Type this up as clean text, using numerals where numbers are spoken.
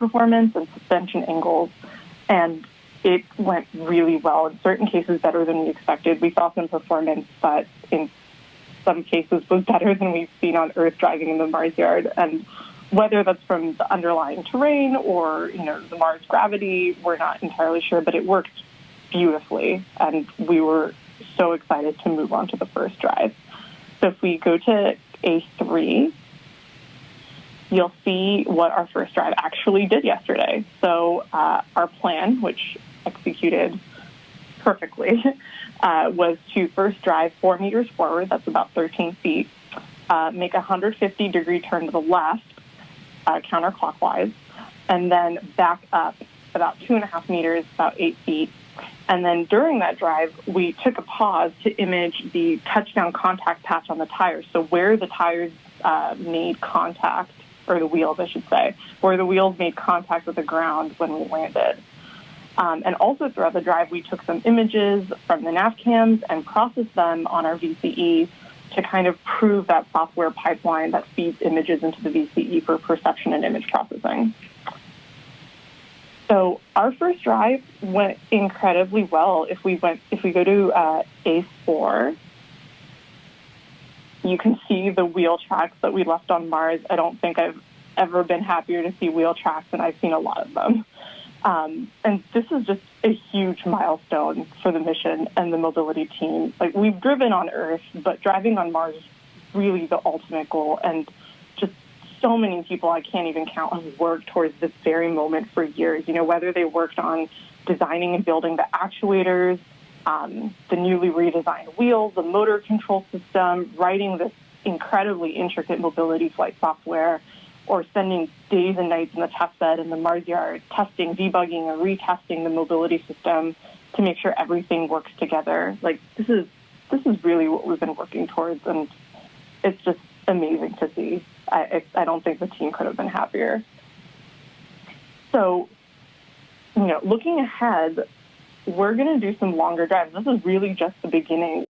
performance and suspension angles, and it went really well. In certain cases, better than we expected. We saw some performance, but in some cases was better than we've seen on Earth driving in the Mars yard. And whether that's from the underlying terrain or, the Mars gravity, we're not entirely sure, but it worked beautifully. And we were so excited to move on to the first drive. So if we go to A3, you'll see what our first drive actually did yesterday. So our plan, which executed perfectly, was to first drive 4 meters forward, that's about 13 feet, make a 150-degree turn to the left, counterclockwise, and then back up about 2.5 meters, about 8 feet. And then during that drive, we took a pause to image the touchdown contact patch on the tires, so where the tires made contact, or the wheels, I should say, where the wheels made contact with the ground when we landed. And also throughout the drive, we took some images from the nav cams and processed them on our VCE to kind of prove that software pipeline that feeds images into the VCE for perception and image processing. So our first drive went incredibly well. If we go to A4, you can see the wheel tracks that we left on Mars. I don't think I've ever been happier to see wheel tracks, and I've seen a lot of them. And this is just a huge milestone for the mission and the mobility team. Like, we've driven on Earth, but driving on Mars is really the ultimate goal. And just so many people I can't even count have worked towards this very moment for years. Whether they worked on designing and building the actuators, the newly redesigned wheels, the motor control system, writing this incredibly intricate mobility flight software, or spending days and nights in the test bed in the Mars yard, testing, debugging, and retesting the mobility system to make sure everything works together. Like, this is really what we've been working towards, and it's just amazing to see. I don't think the team could have been happier. So, looking ahead, we're going to do some longer drives. This is really just the beginning.